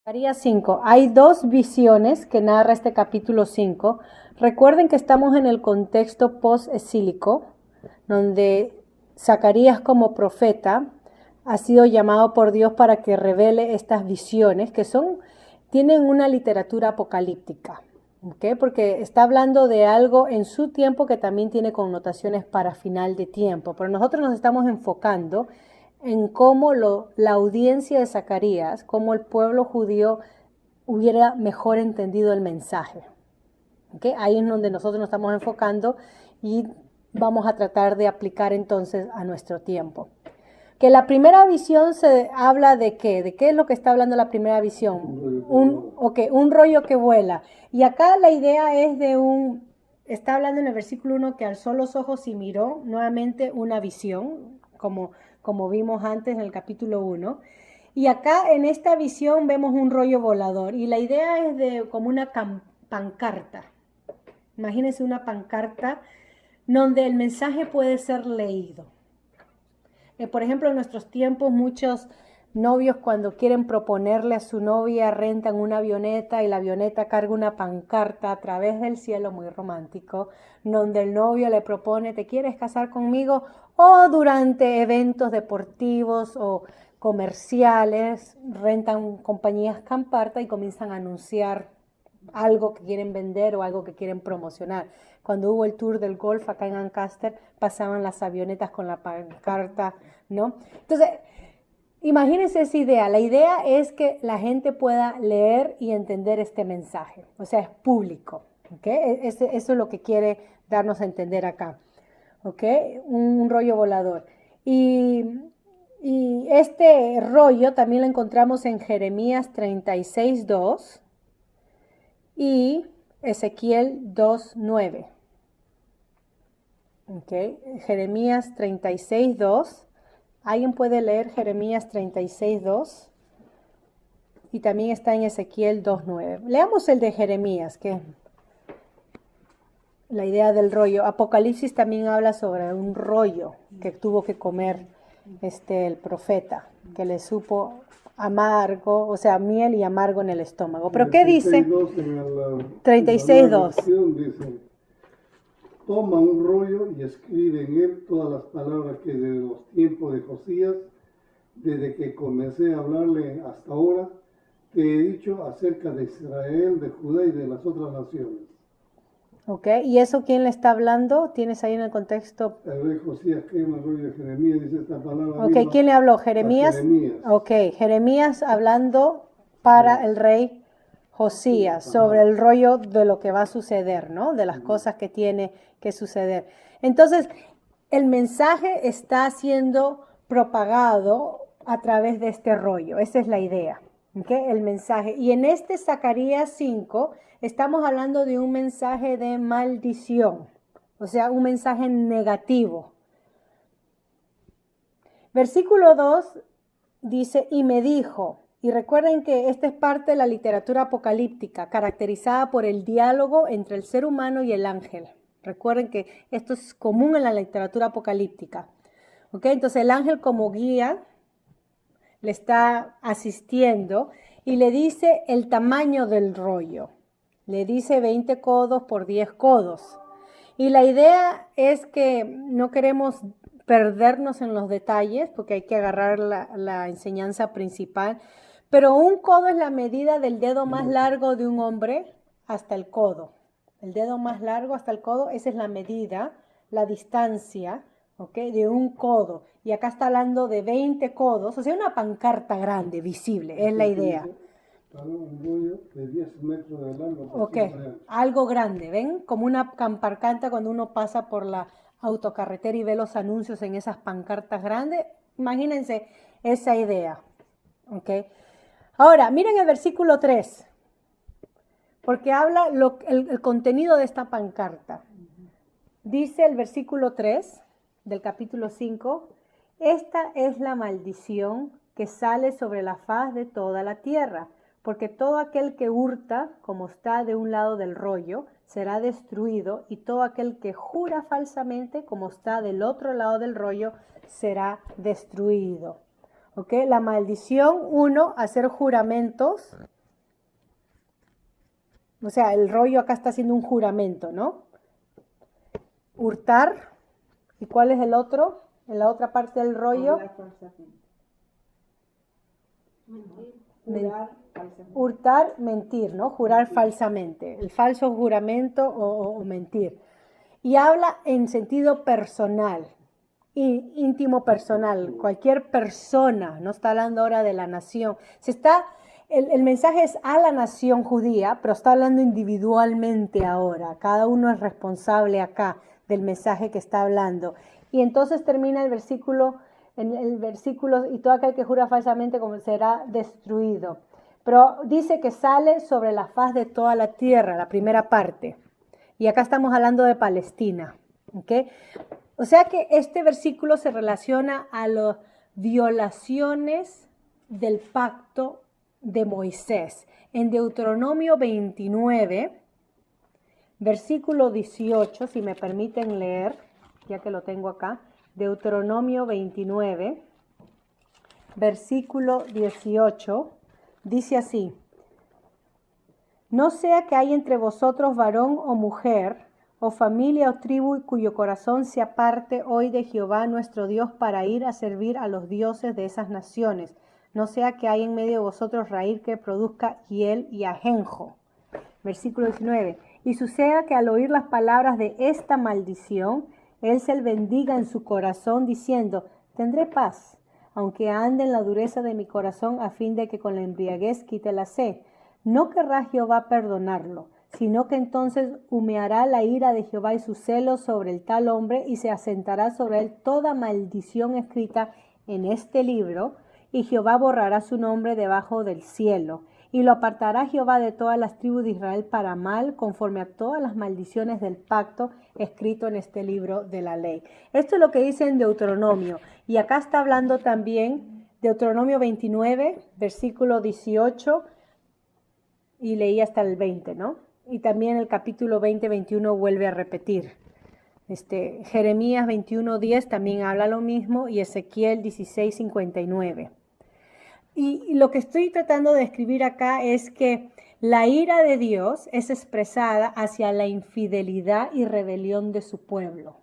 Zacarías 5. Hay dos visiones que narra este capítulo 5. Recuerden que estamos en el contexto post-exílico, donde Zacarías como profeta ha sido llamado por Dios para que revele estas visiones que tienen una literatura apocalíptica, ¿okay? Porque está hablando de algo en su tiempo que también tiene connotaciones para final de tiempo. Pero nosotros nos estamos enfocando en cómo la audiencia de Zacarías, cómo el pueblo judío hubiera mejor entendido el mensaje. ¿Okay? Ahí es donde nosotros nos estamos enfocando y vamos a tratar de aplicar entonces a nuestro tiempo. Que la primera visión se habla de qué, ¿de qué es lo que está hablando la primera visión? Un rollo que vuela. Y acá la idea es está hablando en el versículo 1 que alzó los ojos y miró nuevamente una visión, como vimos antes en el capítulo 1. Y acá en esta visión vemos un rollo volador y la idea es como una pancarta. Imagínense una pancarta donde el mensaje puede ser leído. Por ejemplo, en nuestros tiempos muchos novios cuando quieren proponerle a su novia rentan una avioneta y la avioneta carga una pancarta a través del cielo, muy romántico, donde el novio le propone, ¿te quieres casar conmigo? O durante eventos deportivos o comerciales rentan compañías camparta y comienzan a anunciar algo que quieren vender o algo que quieren promocionar. Cuando hubo el tour del golf acá en Ancaster, pasaban las avionetas con la pancarta, ¿no? Entonces, imagínense esa idea. La idea es que la gente pueda leer y entender este mensaje. O sea, es público, ¿ok? Eso es lo que quiere darnos a entender acá, ¿ok? Un rollo volador. Y este rollo también lo encontramos en Jeremías 36:2 y Ezequiel 2:9. Okay. Jeremías 36:2. ¿Alguien puede leer Jeremías 36:2? Y también está en Ezequiel 2:9. Leamos el de Jeremías, que la idea del rollo. Apocalipsis también habla sobre un rollo que tuvo que comer el profeta, que le supo amargo, o sea, miel y amargo en el estómago. ¿Pero qué dice? 36:2. Dice, toma un rollo y escribe en él todas las palabras que desde los tiempos de Josías, desde que comencé a hablarle hasta ahora, te he dicho acerca de Israel, de Judá y de las otras naciones. Ok, ¿y eso quién le está hablando? ¿Tienes ahí en el contexto? El rey Josías quema el rollo de Jeremías, dice esta palabra. Ok, ¿quién le habló? ¿Jeremías? Jeremías. Ok, Jeremías hablando para el rey Josías sobre el rollo de lo que va a suceder, ¿no? De las cosas que tiene que suceder. Entonces, el mensaje está siendo propagado a través de este rollo. Esa es la idea, ¿ok? El mensaje. Y en este Zacarías 5 estamos hablando de un mensaje de maldición, o sea, un mensaje negativo. Versículo 2 dice, y me dijo, y recuerden que esta es parte de la literatura apocalíptica, caracterizada por el diálogo entre el ser humano y el ángel. Recuerden que esto es común en la literatura apocalíptica. ¿Ok? Entonces el ángel como guía le está asistiendo y le dice el tamaño del rollo. Le dice 20 codos por 10 codos. Y la idea es que no queremos perdernos en los detalles porque hay que agarrar la enseñanza principal. Pero un codo es la medida del dedo más largo de un hombre hasta el codo. El dedo más largo hasta el codo, esa es la medida, la distancia, ¿ok? De un codo. Y acá está hablando de 20 codos, o sea, una pancarta grande, visible, es la idea. Un rollo de 10 metros de largo. Ok, algo grande, ¿ven? Como una pancarta cuando uno pasa por la autocarretera y ve los anuncios en esas pancartas grandes. Imagínense esa idea, ¿ok? Ahora, miren el versículo 3, porque habla el contenido de esta pancarta. Dice el versículo 3 del capítulo 5, esta es la maldición que sale sobre la faz de toda la tierra, porque todo aquel que hurta, como está de un lado del rollo, será destruido, y todo aquel que jura falsamente, como está del otro lado del rollo, será destruido. ¿Ok? La maldición, 1, hacer juramentos O sea, el rollo acá está haciendo un juramento, ¿no? Hurtar. ¿Y cuál es el otro? En la otra parte del rollo. Hablar falsamente. Jurar falsamente. Hurtar, mentir, ¿no? Jurar falsamente. El falso juramento o mentir. Y habla en sentido personal, íntimo personal. Cualquier persona, no está hablando ahora de la nación. El mensaje es a la nación judía, pero está hablando individualmente ahora. Cada uno es responsable acá del mensaje que está hablando. Y entonces termina el versículo, y todo aquel que jura falsamente como será destruido. Pero dice que sale sobre la faz de toda la tierra, la primera parte. Y acá estamos hablando de Palestina. ¿Okay? O sea que este versículo se relaciona a las violaciones del pacto de Moisés. En Deuteronomio 29, versículo 18, si me permiten leer, ya que lo tengo acá. Deuteronomio 29, versículo 18, dice así: no sea que hay entre vosotros varón o mujer, o familia o tribu, cuyo corazón se aparte hoy de Jehová nuestro Dios para ir a servir a los dioses de esas naciones. No sea que hay en medio de vosotros raíz que produzca hiel y ajenjo. Versículo 19. Y suceda que al oír las palabras de esta maldición, él se bendiga en su corazón, diciendo: tendré paz, aunque ande en la dureza de mi corazón, a fin de que con la embriaguez quite la sed. No querrá Jehová perdonarlo, sino que entonces humeará la ira de Jehová y su celo sobre el tal hombre, y se asentará sobre él toda maldición escrita en este libro, y Jehová borrará su nombre debajo del cielo. Y lo apartará Jehová de todas las tribus de Israel para mal, conforme a todas las maldiciones del pacto escrito en este libro de la ley. Esto es lo que dice en Deuteronomio. Y acá está hablando también Deuteronomio 29, versículo 18, y leí hasta el 20, ¿no? Y también el capítulo 20, 21 vuelve a repetir. Jeremías 21, 10 también habla lo mismo, y Ezequiel 16, 59. Y lo que estoy tratando de escribir acá es que la ira de Dios es expresada hacia la infidelidad y rebelión de su pueblo.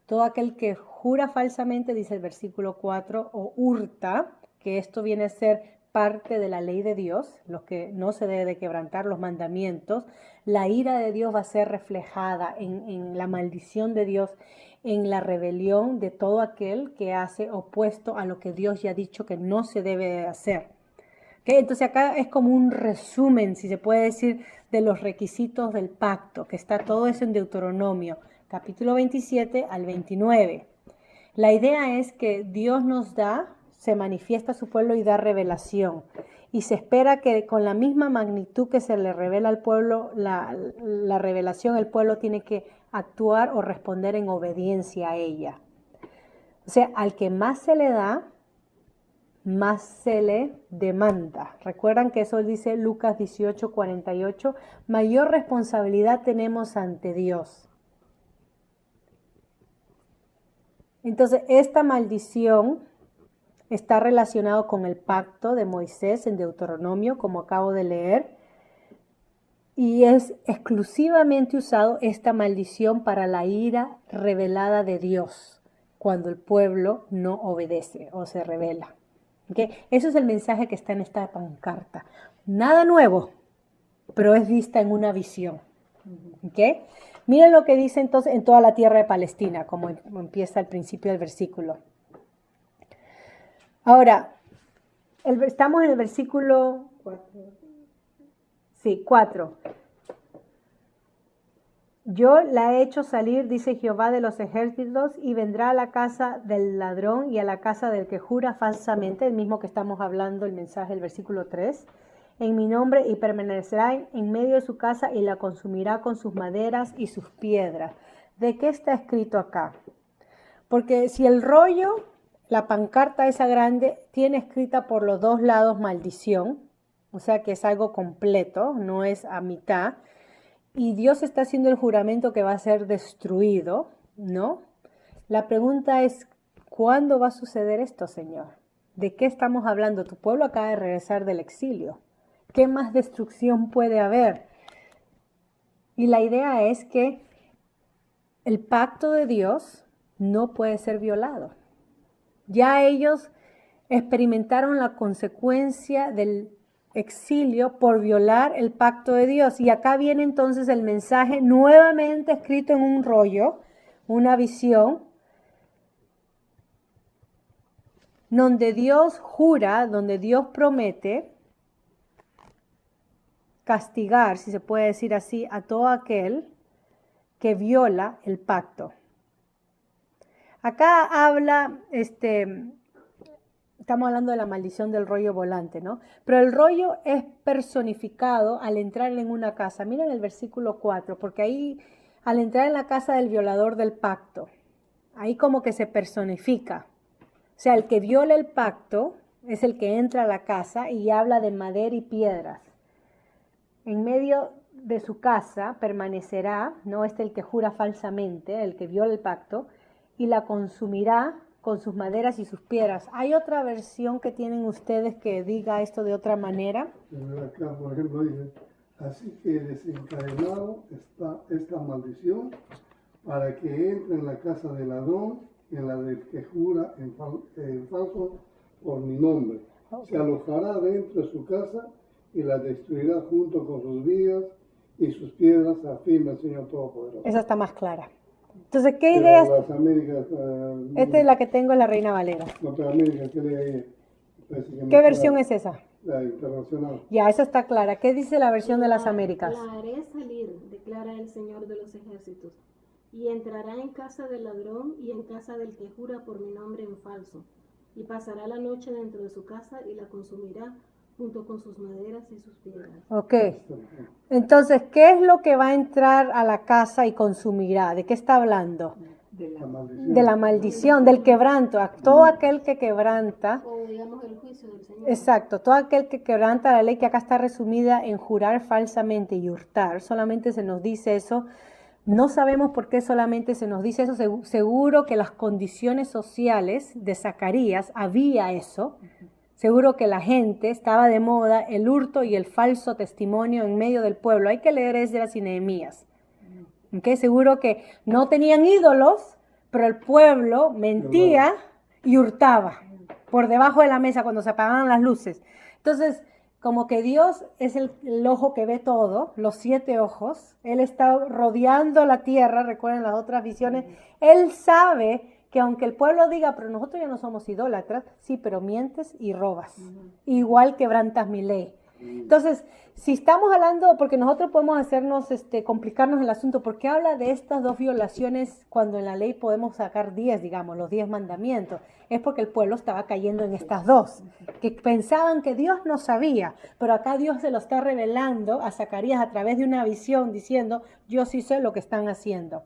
Todo aquel que jura falsamente, dice el versículo 4, o hurta, que esto viene a ser parte de la ley de Dios, los que no se debe de quebrantar los mandamientos, la ira de Dios va a ser reflejada en la maldición de Dios, en la rebelión de todo aquel que hace opuesto a lo que Dios ya ha dicho que no se debe hacer. ¿Okay? Entonces acá es como un resumen, si se puede decir, de los requisitos del pacto, que está todo eso en Deuteronomio, capítulo 27 al 29. La idea es que Dios nos se manifiesta a su pueblo y da revelación. Y se espera que con la misma magnitud que se le revela al pueblo la revelación, el pueblo tiene que actuar o responder en obediencia a ella. O sea, al que más se le da, más se le demanda. Recuerdan que eso dice Lucas 18, 48. Mayor responsabilidad tenemos ante Dios. Entonces, esta maldición está relacionado con el pacto de Moisés en Deuteronomio, como acabo de leer, y es exclusivamente usado esta maldición para la ira revelada de Dios, cuando el pueblo no obedece o se rebela. ¿Okay? Eso es el mensaje que está en esta pancarta. Nada nuevo, pero es vista en una visión. ¿Okay? Miren lo que dice entonces en toda la tierra de Palestina, como empieza al principio del versículo. Ahora, estamos en el versículo 4. Yo la he hecho salir, dice Jehová de los ejércitos, y vendrá a la casa del ladrón y a la casa del que jura falsamente, el mismo que estamos hablando, el mensaje del versículo 3, en mi nombre, y permanecerá en medio de su casa y la consumirá con sus maderas y sus piedras. ¿De qué está escrito acá? Porque si el rollo, la pancarta esa grande, tiene escrita por los dos lados maldición, o sea que es algo completo, no es a mitad, y Dios está haciendo el juramento que va a ser destruido, ¿no? La pregunta es, ¿cuándo va a suceder esto, Señor? ¿De qué estamos hablando? Tu pueblo acaba de regresar del exilio. ¿Qué más destrucción puede haber? Y la idea es que el pacto de Dios no puede ser violado. Ya ellos experimentaron la consecuencia del exilio por violar el pacto de Dios. Y acá viene entonces el mensaje nuevamente escrito en un rollo, una visión, donde Dios jura, donde Dios promete castigar, si se puede decir así, a todo aquel que viola el pacto. Acá habla, estamos hablando de la maldición del rollo volante, ¿no? Pero el rollo es personificado al entrar en una casa. Miren el versículo 4, porque ahí, al entrar en la casa del violador del pacto, ahí como que se personifica. O sea, el que viola el pacto es el que entra a la casa y habla de madera y piedras. En medio de su casa permanecerá, no es el que jura falsamente, el que viola el pacto, y la consumirá con sus maderas y sus piedras. ¿Hay otra versión que tienen ustedes que diga esto de otra manera? Acá, por ejemplo, dice, así que desencadenado está esta maldición para que entre en la casa del ladrón, en la del que jura en falso por mi nombre. Se alojará dentro de su casa y la destruirá junto con sus vigas y sus piedras, afirma el Señor Todopoderoso. Esa está más clara. Entonces, ¿qué Pero ideas? las Américas, Esta es la que tengo en la Reina Valera. no, pero América, ¿qué lee ahí? Parece que ¿Qué no versión está es esa? la internacional. Ya, esa está clara. ¿Qué dice la versión de las Américas? La haré salir, declara el Señor de los ejércitos, y entrará en casa del ladrón y en casa del que jura por mi nombre en falso, y pasará la noche dentro de su casa y la consumirá junto con sus maderas y sus piedras. Ok. Entonces, ¿qué es lo que va a entrar a la casa y consumirá? ¿De qué está hablando? La maldición. De la maldición, del quebranto. A todo aquel que quebranta. O digamos el juicio del Señor. Exacto, todo aquel que quebranta la ley, que acá está resumida en jurar falsamente y hurtar. Solamente se nos dice eso. No sabemos por qué solamente se nos dice eso. Seguro que las condiciones sociales de Zacarías había eso. Seguro que la gente estaba de moda el hurto y el falso testimonio en medio del pueblo. Hay que leer Esdras y Nehemías. ¿Okay? Seguro que no tenían ídolos, pero el pueblo mentía y hurtaba por debajo de la mesa cuando se apagaban las luces. Entonces, como que Dios es el ojo que ve todo, los 7 ojos. Él está rodeando la tierra, recuerden las otras visiones. Él sabe que aunque el pueblo diga, pero nosotros ya no somos idólatras, sí, pero mientes y robas. Igual quebrantas mi ley. Entonces, si estamos hablando, porque nosotros podemos hacernos, complicarnos el asunto, ¿por qué habla de estas 2 violaciones cuando en la ley podemos sacar 10, digamos, los 10 mandamientos? Es porque el pueblo estaba cayendo en estas 2, que pensaban que Dios no sabía, pero acá Dios se lo está revelando a Zacarías a través de una visión diciendo, yo sí sé lo que están haciendo.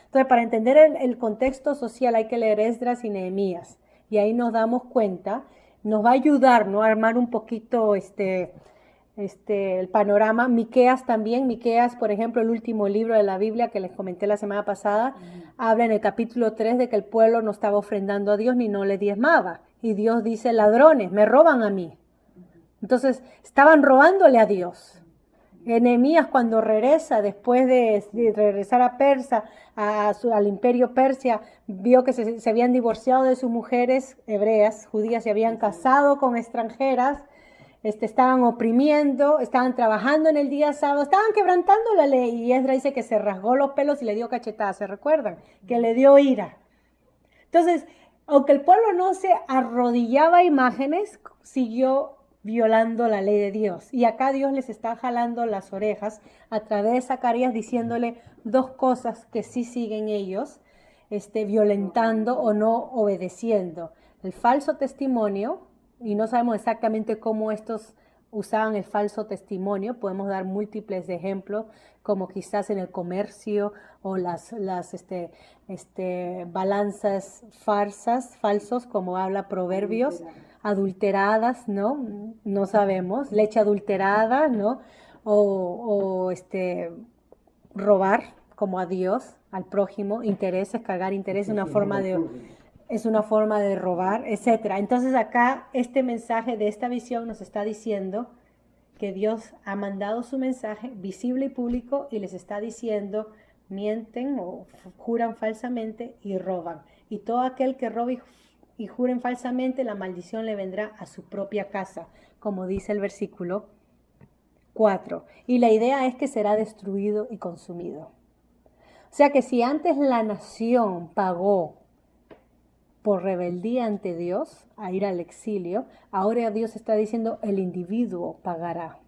Entonces, para entender el contexto social hay que leer Esdras y Nehemías, y ahí nos damos cuenta, nos va a ayudar, ¿no?, a armar un poquito el panorama. Miqueas también, Miqueas, por ejemplo, el último libro de la Biblia que les comenté la semana pasada, habla en el capítulo 3 de que el pueblo no estaba ofrendando a Dios ni no le diezmaba, y Dios dice, ladrones, me roban a mí. Entonces, estaban robándole a Dios. Nehemías, cuando regresa, después de regresar a Persia, al imperio Persia, vio que se habían divorciado de sus mujeres hebreas, judías, se habían casado con extranjeras, estaban oprimiendo, estaban trabajando en el día sábado, estaban quebrantando la ley. Y Esdras dice que se rasgó los pelos y le dio cachetadas, ¿se recuerdan? Que le dio ira. Entonces, aunque el pueblo no se arrodillaba a imágenes, siguió violando la ley de Dios. Y acá Dios les está jalando las orejas a través de Zacarías diciéndole 2 cosas que sí siguen ellos, violentando o no obedeciendo. El falso testimonio, y no sabemos exactamente cómo estos usaban el falso testimonio. Podemos dar múltiples ejemplos, como quizás en el comercio o las balanzas falsos, como habla Proverbios, adulteradas, ¿no? No sabemos, leche adulterada, ¿no? O robar como a Dios, al prójimo, intereses, cargar intereses, es una forma de robar, etcétera. Entonces acá este mensaje de esta visión nos está diciendo que Dios ha mandado su mensaje visible y público y les está diciendo, mienten o juran falsamente y roban. Y todo aquel que robe y juren falsamente, la maldición le vendrá a su propia casa, como dice el versículo 4. Y la idea es que será destruido y consumido. O sea que si antes la nación pagó por rebeldía ante Dios, a ir al exilio, ahora Dios está diciendo el individuo pagará.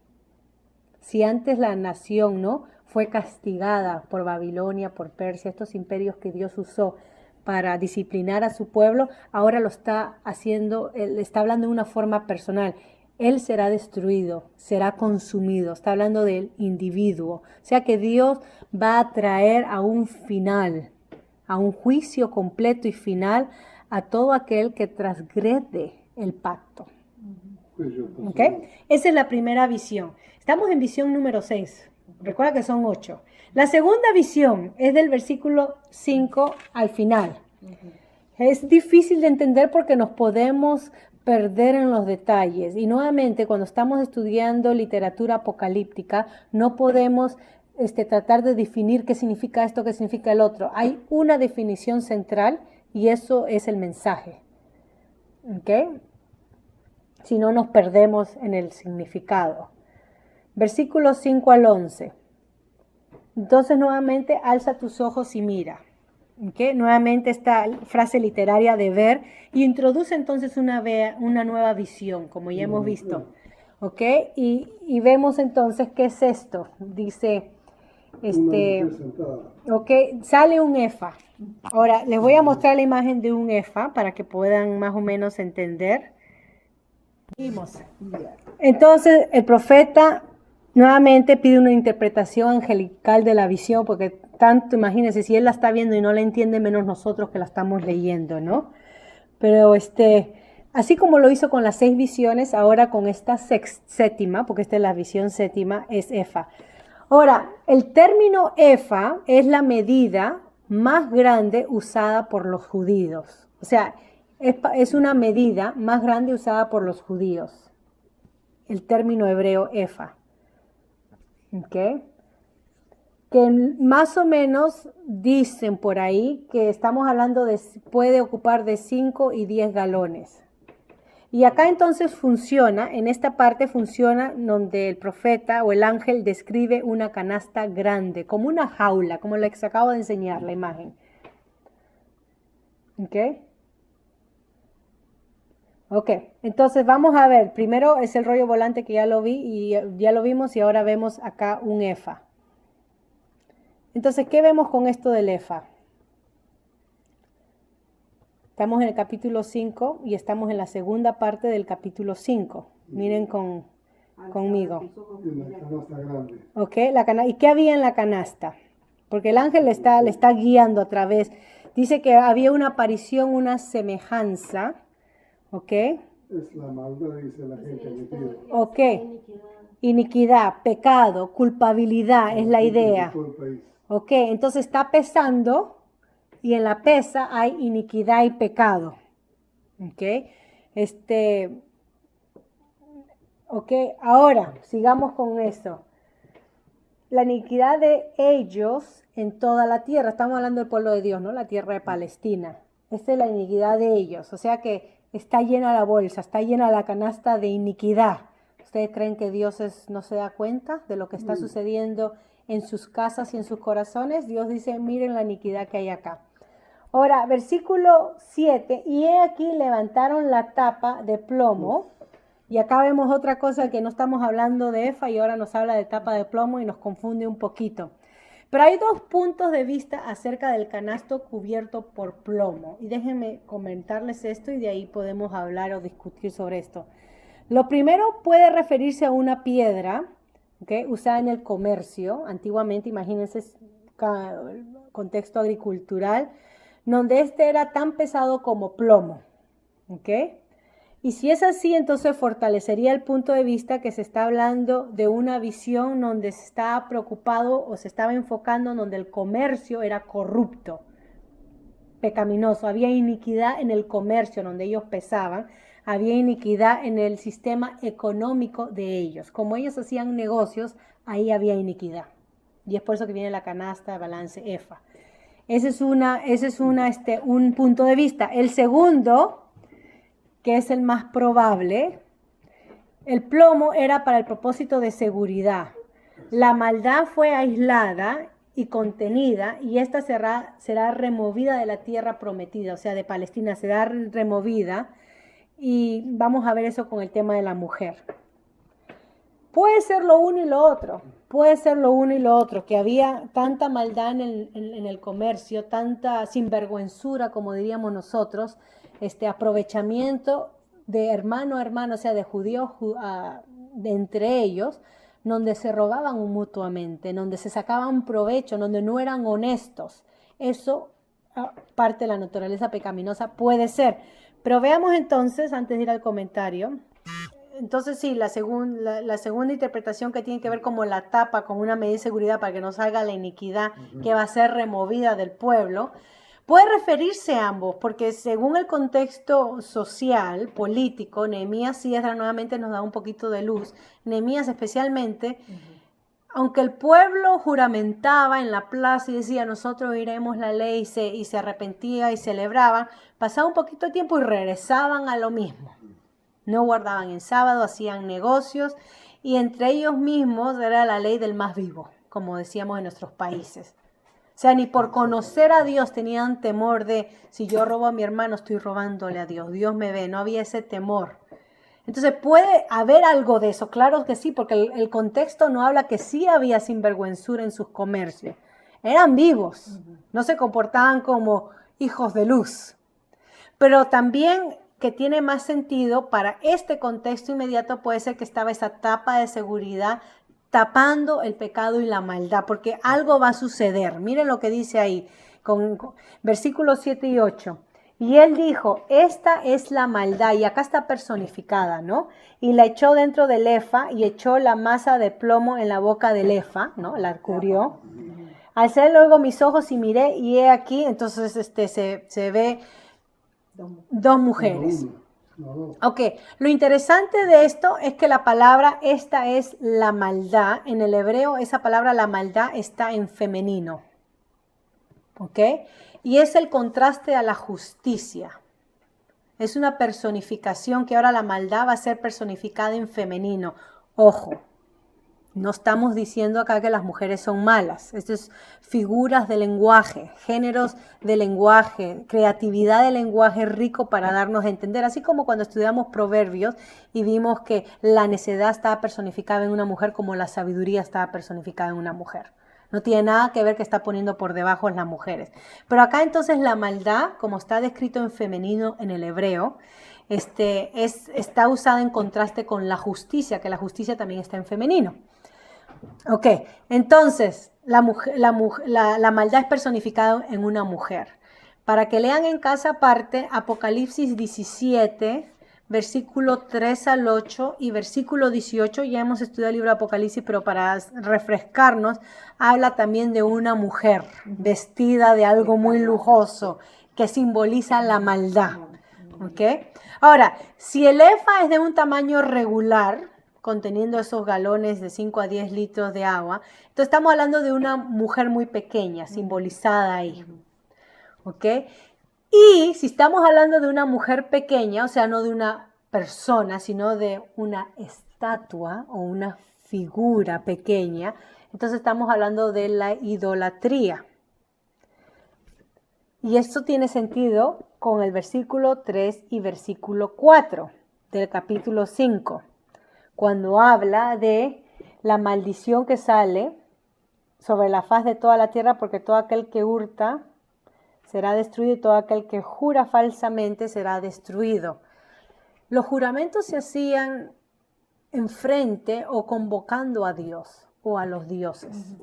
Si antes la nación, ¿no?, fue castigada por Babilonia, por Persia, estos imperios que Dios usó para disciplinar a su pueblo, ahora lo está haciendo, él está hablando de una forma personal. Él será destruido, será consumido. Está hablando del individuo. O sea que Dios va a traer a un final, a un juicio completo y final a todo aquel que transgrede el pacto. ¿Okay? Esa es la primera visión. Estamos en visión número 6. Recuerda que son 8. La segunda visión es del versículo 5 al final. Es difícil de entender porque nos podemos perder en los detalles. Y nuevamente, cuando estamos estudiando literatura apocalíptica, no podemos tratar de definir qué significa esto, qué significa el otro. Hay una definición central y eso es el mensaje. ¿Ok? Si no, nos perdemos en el significado. Versículos 5 al 11. Entonces, nuevamente, alza tus ojos y mira. ¿Okay? Nuevamente esta frase literaria de ver y introduce entonces una nueva visión, como ya hemos visto. ¿Okay? Y vemos entonces qué es esto. Dice, okay, sale un efa. Ahora, les voy a mostrar la imagen de un efa para que puedan más o menos entender. Entonces, el profeta nuevamente pide una interpretación angelical de la visión, porque tanto, imagínense, si él la está viendo y no la entiende, menos nosotros que la estamos leyendo, ¿no? Pero así como lo hizo con las 6 visiones, ahora con esta séptima, porque esta es la visión séptima, es efa. Ahora, el término efa es la medida más grande usada por los judíos. O sea, es una medida más grande usada por los judíos. El término hebreo efa. ¿Ok? Que más o menos dicen por ahí que estamos hablando de, puede ocupar de 5 y 10 galones. Y acá entonces funciona, en esta parte funciona donde el profeta o el ángel describe una canasta grande, como una jaula, como la que se acabo de enseñar, la imagen. ¿Ok? Ok, entonces vamos a ver, primero es el rollo volante que ya lo vi y ya lo vimos y ahora vemos acá un efa. Entonces, ¿qué vemos con esto del efa? Estamos en el capítulo 5 y estamos en la segunda parte del capítulo 5. Miren conmigo. Ok, ¿y qué había en la canasta? Porque el ángel le está guiando a través. Dice que había una aparición, una semejanza. ¿Ok? Es la maldad, dice la gente. Ok. Iniquidad, pecado, culpabilidad es la idea. Ok, entonces está pesando y en la pesa hay iniquidad y pecado. Ok. Ok, ahora sigamos con eso. La iniquidad de ellos en toda la tierra. Estamos hablando del pueblo de Dios, ¿no? La tierra de Palestina. Esta es la iniquidad de ellos. O sea que está llena la bolsa, está llena la canasta de iniquidad. ¿Ustedes creen que Dios no se da cuenta de lo que está sucediendo en sus casas y en sus corazones? Dios dice, miren la iniquidad que hay acá. Ahora, versículo 7. Y he aquí levantaron la tapa de plomo. Y acá vemos otra cosa que no estamos hablando de efa y ahora nos habla de tapa de plomo y nos confunde un poquito. Pero hay 2 puntos de vista acerca del canasto cubierto por plomo. Y déjenme comentarles esto y de ahí podemos hablar o discutir sobre esto. Lo primero puede referirse a una piedra, ¿okay?, usada en el comercio. Antiguamente, imagínense, contexto agricultural, donde era tan pesado como plomo. ¿Okay? Y si es así, entonces fortalecería el punto de vista que se está hablando de una visión donde se estaba preocupado o se estaba enfocando donde el comercio era corrupto, pecaminoso. Había iniquidad en el comercio donde ellos pesaban. había iniquidad en el sistema económico de ellos. Como ellos hacían negocios, ahí había iniquidad. Y es por eso que viene la canasta, balance, efa. Ese es un punto de vista. El segundo, que es el más probable, el plomo era para el propósito de seguridad. La maldad fue aislada y contenida, y esta será removida de la tierra prometida, o sea, de Palestina, será removida, y vamos a ver eso con el tema de la mujer. Puede ser lo uno y lo otro, que había tanta maldad en el comercio, tanta sinvergüenzura, como diríamos nosotros, aprovechamiento de hermano a hermano, o sea, de judíos de entre ellos, donde se robaban mutuamente, donde se sacaban provecho, donde no eran honestos. Eso, parte de la naturaleza pecaminosa, puede ser. Pero veamos entonces, antes de ir al comentario, entonces sí, la segunda interpretación, que tiene que ver como la tapa, con una medida de seguridad para que no salga la iniquidad que va a ser removida del pueblo, puede referirse a ambos, porque según el contexto social, político, Nehemías y Esdras nuevamente nos da un poquito de luz. Nehemías especialmente, aunque el pueblo juramentaba en la plaza y decía, nosotros oiremos la ley, y se arrepentía y celebraban, pasaba un poquito de tiempo y regresaban a lo mismo. No guardaban en sábado, hacían negocios, y entre ellos mismos era la ley del más vivo, como decíamos en nuestros países. O sea, ni por conocer a Dios tenían temor de, si yo robo a mi hermano, estoy robándole a Dios. Dios me ve, no había ese temor. Entonces, ¿puede haber algo de eso? Claro que sí, porque el contexto no habla que sí había sinvergüenzura en sus comercios. Eran vivos, no se comportaban como hijos de luz. Pero también, que tiene más sentido para este contexto inmediato, puede ser que estaba esa tapa de seguridad tapando el pecado y la maldad, porque algo va a suceder. Miren lo que dice ahí, con versículos 7 y 8. Y él dijo, esta es la maldad, y acá está personificada, ¿no? Y la echó dentro del efa, y echó la masa de plomo en la boca del efa, ¿no? La cubrió. Alcé luego mis ojos y miré, y he aquí, entonces se ve dos mujeres. Ok, lo interesante de esto es que la palabra, esta es la maldad, en el hebreo esa palabra, la maldad, está en femenino. Ok, y es el contraste a la justicia. Es una personificación, que ahora la maldad va a ser personificada en femenino. Ojo, no estamos diciendo acá que las mujeres son malas. Esto es figuras de lenguaje, géneros de lenguaje, creatividad de lenguaje rico para darnos a entender. Así como cuando estudiamos Proverbios y vimos que la necedad estaba personificada en una mujer, como la sabiduría estaba personificada en una mujer. No tiene nada que ver que está poniendo por debajo las mujeres. Pero acá entonces la maldad, como está descrito en femenino en el hebreo, está usada en contraste con la justicia, que la justicia también está en femenino. Ok, entonces la maldad es personificada en una mujer. Para que lean en casa aparte, Apocalipsis 17, versículo 3 al 8 y versículo 18, ya hemos estudiado el libro de Apocalipsis, pero para refrescarnos, habla también de una mujer vestida de algo muy lujoso, que simboliza la maldad. ¿Ok? Ahora, si el efa es de un tamaño regular, conteniendo esos galones de 5 a 10 litros de agua, entonces estamos hablando de una mujer muy pequeña, simbolizada ahí. ¿Ok? Y si estamos hablando de una mujer pequeña, o sea, no de una persona, sino de una estatua o una figura pequeña, entonces estamos hablando de la idolatría. Y esto tiene sentido con el versículo 3 y versículo 4 del capítulo 5, cuando habla de la maldición que sale sobre la faz de toda la tierra, porque todo aquel que hurta será destruido y todo aquel que jura falsamente será destruido. Los juramentos se hacían enfrente o convocando a Dios o a los dioses.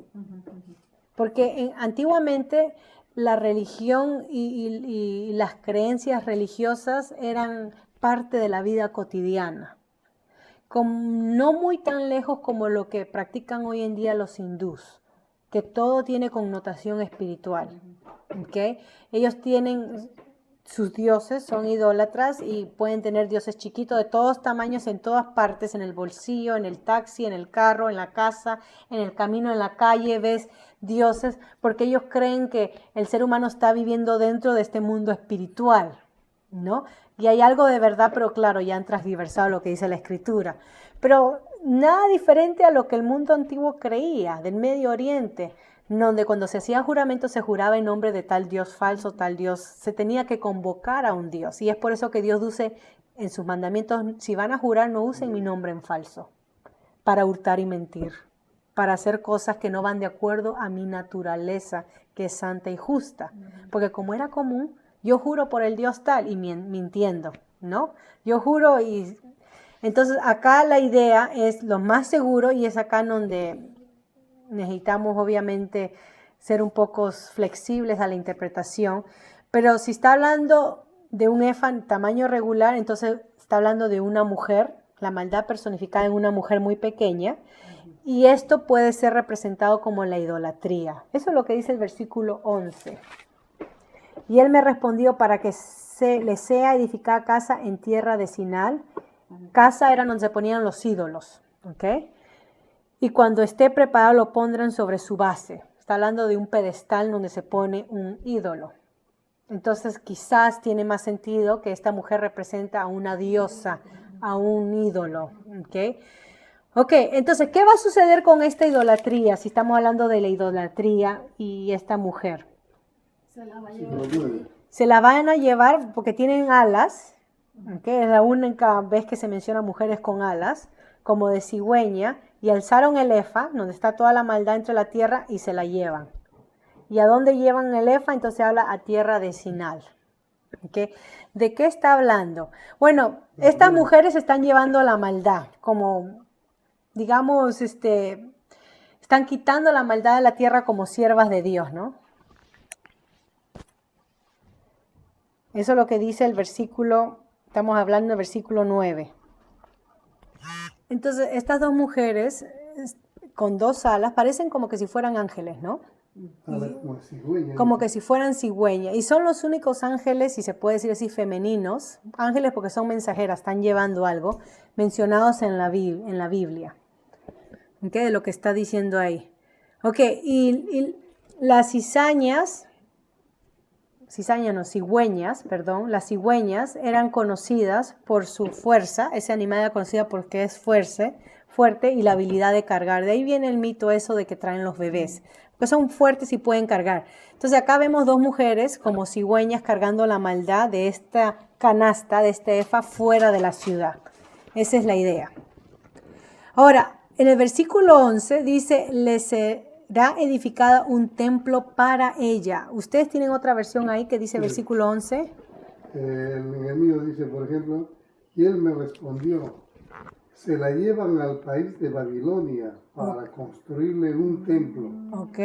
Porque antiguamente la religión y las creencias religiosas eran parte de la vida cotidiana. No muy tan lejos como lo que practican hoy en día los hindús, que todo tiene connotación espiritual. ¿Okay? Ellos tienen sus dioses son idólatras y pueden tener dioses chiquitos de todos tamaños en todas partes, en el bolsillo, en el taxi, en el carro, en la casa, en el camino, en la calle, ves dioses, porque ellos creen que el ser humano está viviendo dentro de este mundo espiritual, ¿no? Y hay algo de verdad, pero claro, ya han transversado lo que dice la Escritura. Pero nada diferente a lo que el mundo antiguo creía, del Medio Oriente, donde cuando se hacían juramentos se juraba en nombre de tal Dios falso, tal Dios, se tenía que convocar a un Dios. Y es por eso que Dios dice en sus mandamientos, si van a jurar, no usen mi nombre en falso, para hurtar y mentir, para hacer cosas que no van de acuerdo a mi naturaleza, que es santa y justa. Porque como era común, yo juro por el Dios tal y mintiendo, ¿no? Yo juro y... Entonces acá la idea es lo más seguro y es acá donde necesitamos obviamente ser un poco flexibles a la interpretación, pero si está hablando de un efa tamaño regular, entonces está hablando de una mujer, la maldad personificada en una mujer muy pequeña, y esto puede ser representado como la idolatría. Eso es lo que dice el versículo 11. Y él me respondió para que le sea edificada casa en tierra de Sinal. Casa era donde se ponían los ídolos, ¿ok? Y cuando esté preparado lo pondrán sobre su base. Está hablando de un pedestal donde se pone un ídolo. Entonces quizás tiene más sentido que esta mujer representa a una diosa, a un ídolo. Ok, entonces, ¿qué va a suceder con esta idolatría? Si estamos hablando de la idolatría y esta mujer. Se la va a llevar. Se la van a llevar porque tienen alas. Es la única vez que se menciona mujeres con alas, como de cigüeña. Y alzaron el efa, donde está toda la maldad entre la tierra, y se la llevan. ¿Y a dónde llevan el efa? Entonces habla a tierra de Sinal. ¿Okay? ¿De qué está hablando? Bueno, estas mujeres están llevando la maldad, como, digamos, están quitando la maldad de la tierra como siervas de Dios, ¿no? Eso es lo que dice el versículo, estamos hablando del versículo 9. Entonces, estas dos mujeres con dos alas parecen como que si fueran ángeles, ¿no? Como que si fueran cigüeñas. Y son los únicos ángeles, si se puede decir así, femeninos, ángeles porque son mensajeras, están llevando algo, mencionados en la Biblia. ¿Ok? De lo que está diciendo ahí. Ok, y las cigüeñas, las cigüeñas eran conocidas por su fuerza, ese animal era conocido porque es fuerte y la habilidad de cargar. De ahí viene el mito eso de que traen los bebés, porque son fuertes y pueden cargar. Entonces acá vemos dos mujeres como cigüeñas cargando la maldad de esta canasta, de este efa, fuera de la ciudad. Esa es la idea. Ahora, en el versículo 11 dice, les será edificada un templo para ella. ¿Ustedes tienen otra versión ahí que dice versículo 11? En el mío dice, por ejemplo, y él me respondió, se la llevan al país de Babilonia para construirle un templo. Ok.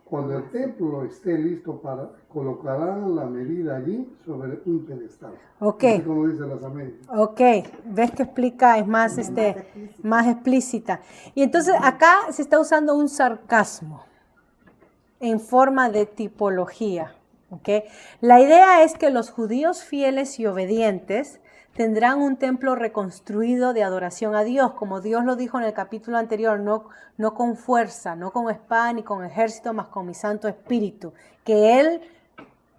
Cuando el templo esté listo, colocarán la medida allí sobre un pedestal. Ok. Así como dice las Américas. Ok, ves que explica, es más, más explícita. Y entonces acá se está usando un sarcasmo en forma de tipología. ¿Okay? La idea es que los judíos fieles y obedientes tendrán un templo reconstruido de adoración a Dios, como Dios lo dijo en el capítulo anterior, no con fuerza, no con espada ni con ejército, mas con mi Santo Espíritu, que Él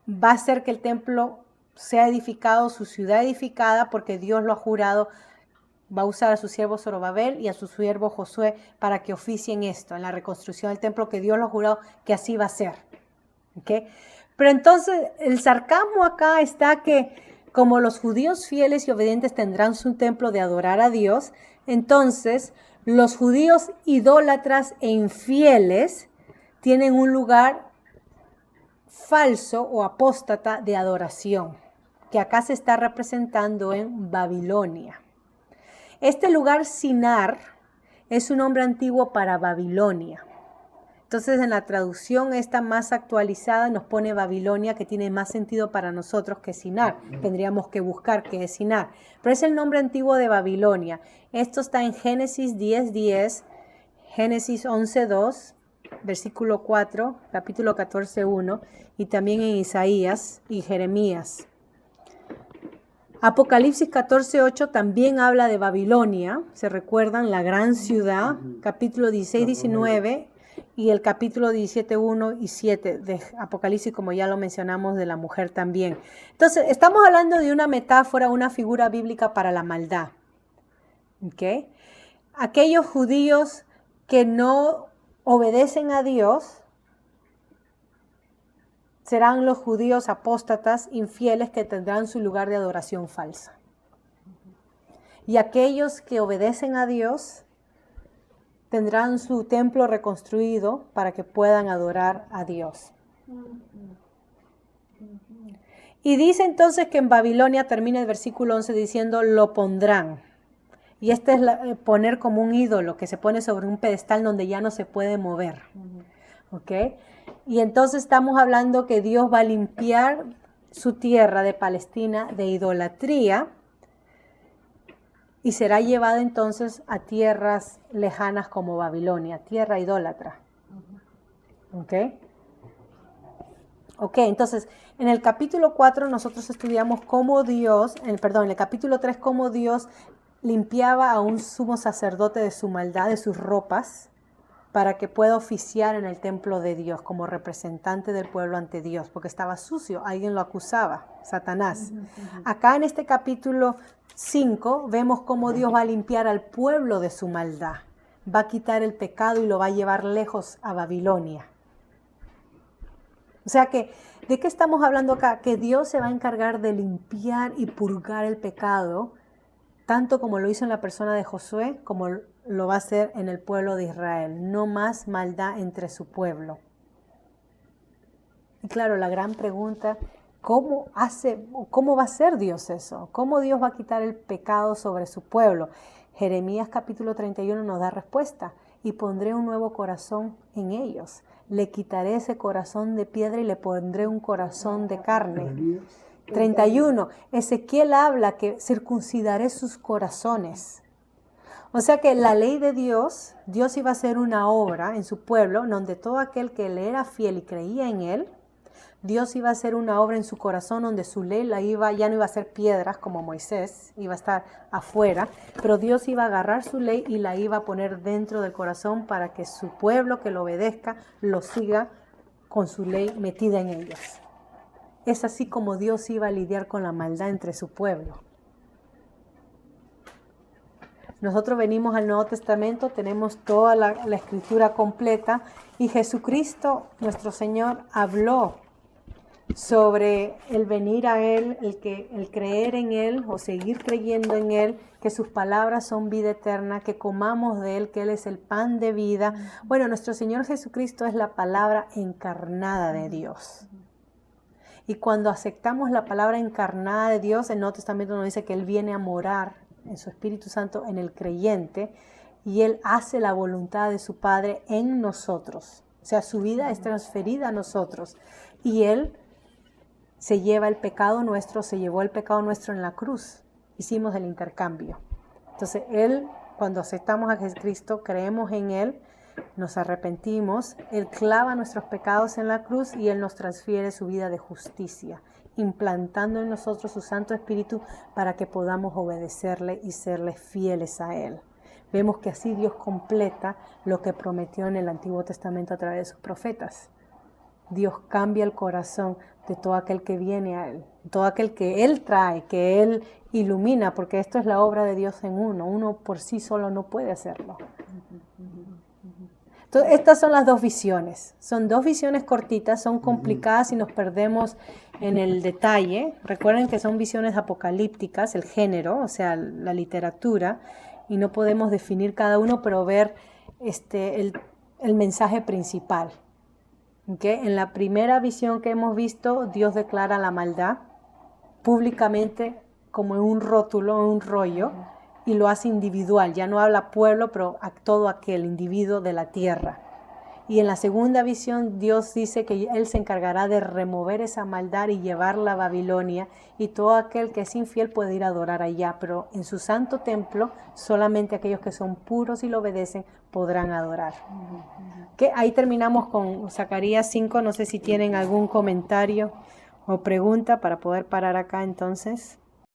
va a hacer que el templo sea edificado, su ciudad edificada, porque Dios lo ha jurado, va a usar a su siervo Zorobabel y a su siervo Josué para que oficien esto, en la reconstrucción del templo, que Dios lo ha jurado que así va a ser. ¿Okay? Pero entonces el sarcasmo acá está que como los judíos fieles y obedientes tendrán su templo de adorar a Dios, entonces los judíos idólatras e infieles tienen un lugar falso o apóstata de adoración, que acá se está representando en Babilonia. Este lugar Sinar es un nombre antiguo para Babilonia. Entonces en la traducción esta más actualizada nos pone Babilonia, que tiene más sentido para nosotros que Sinar. Tendríamos que buscar qué es Sinar. Pero es el nombre antiguo de Babilonia. Esto está en Génesis 10:10, Génesis 11:2, versículo 4, capítulo 14:1 y también en Isaías y Jeremías. Apocalipsis 14:8 también habla de Babilonia, se recuerdan, la gran ciudad, capítulo 16, 19 y el capítulo 17, 1 y 7 de Apocalipsis, como ya lo mencionamos, de la mujer también. Entonces, estamos hablando de una metáfora, una figura bíblica para la maldad. ¿Okay? Aquellos judíos que no obedecen a Dios serán los judíos apóstatas infieles que tendrán su lugar de adoración falsa. Y aquellos que obedecen a Dios tendrán su templo reconstruido para que puedan adorar a Dios. Y dice entonces que en Babilonia, termina el versículo 11 diciendo, lo pondrán. Y este es poner como un ídolo que se pone sobre un pedestal donde ya no se puede mover. ¿Ok? Y entonces estamos hablando que Dios va a limpiar su tierra de Palestina de idolatría y será llevada entonces a tierras lejanas como Babilonia, tierra idólatra. ¿Ok? Ok, entonces en el capítulo 4 nosotros estudiamos cómo Dios, en el capítulo 3, cómo Dios limpiaba a un sumo sacerdote de su maldad, de sus ropas, para que pueda oficiar en el templo de Dios como representante del pueblo ante Dios, porque estaba sucio, alguien lo acusaba, Satanás. Acá en este capítulo 5 vemos cómo Dios va a limpiar al pueblo de su maldad, va a quitar el pecado y lo va a llevar lejos a Babilonia. O sea que, ¿de qué estamos hablando acá? Que Dios se va a encargar de limpiar y purgar el pecado, tanto como lo hizo en la persona de Josué, como lo va a hacer en el pueblo de Israel. No más maldad entre su pueblo. Y claro, la gran pregunta, ¿cómo va a hacer Dios eso? ¿Cómo Dios va a quitar el pecado sobre su pueblo? Jeremías capítulo 31 nos da respuesta. Y pondré un nuevo corazón en ellos. Le quitaré ese corazón de piedra y le pondré un corazón de carne. 31. Ezequiel habla que circuncidaré sus corazones. O sea que la ley de Dios iba a hacer una obra en su pueblo, donde todo aquel que le era fiel y creía en él, Dios iba a hacer una obra en su corazón donde su ley ya no iba a ser piedras como Moisés, iba a estar afuera, pero Dios iba a agarrar su ley y la iba a poner dentro del corazón para que su pueblo que lo obedezca lo siga con su ley metida en ellos. Es así como Dios iba a lidiar con la maldad entre su pueblo. Nosotros venimos al Nuevo Testamento, tenemos toda la escritura completa y Jesucristo, nuestro Señor, habló sobre el venir a Él, el creer en Él o seguir creyendo en Él, que sus palabras son vida eterna, que comamos de Él, que Él es el pan de vida. Bueno, nuestro Señor Jesucristo es la palabra encarnada de Dios. Y cuando aceptamos la palabra encarnada de Dios, el Nuevo Testamento nos dice que Él viene a morar en su Espíritu Santo en el creyente y Él hace la voluntad de su Padre en nosotros. O sea, su vida es transferida a nosotros y Él se llevó el pecado nuestro en la cruz. Hicimos el intercambio. Entonces, Él, cuando aceptamos a Jesucristo, creemos en Él, nos arrepentimos, Él clava nuestros pecados en la cruz y Él nos transfiere su vida de justicia, implantando en nosotros su Santo Espíritu para que podamos obedecerle y serle fieles a Él. Vemos que así Dios completa lo que prometió en el Antiguo Testamento a través de sus profetas. Dios cambia el corazón de todo aquel que viene a Él, todo aquel que Él trae, que Él ilumina, porque esto es la obra de Dios en uno. Uno por sí solo no puede hacerlo. Entonces, estas son las dos visiones. Son dos visiones cortitas, son complicadas y nos perdemos en el detalle. Recuerden que son visiones apocalípticas, el género, o sea, la literatura, y no podemos definir cada uno, pero ver el mensaje principal. ¿Okay? En la primera visión que hemos visto, Dios declara la maldad públicamente como en un rótulo, en un rollo, y lo hace individual. Ya no habla pueblo, pero a todo aquel individuo de la tierra. Y en la segunda visión, Dios dice que Él se encargará de remover esa maldad y llevarla a Babilonia, y todo aquel que es infiel puede ir a adorar allá, pero en su santo templo solamente aquellos que son puros y lo obedecen podrán adorar. ¿Okay? Ahí terminamos con Zacarías 5. No sé si tienen algún comentario o pregunta para poder parar acá entonces.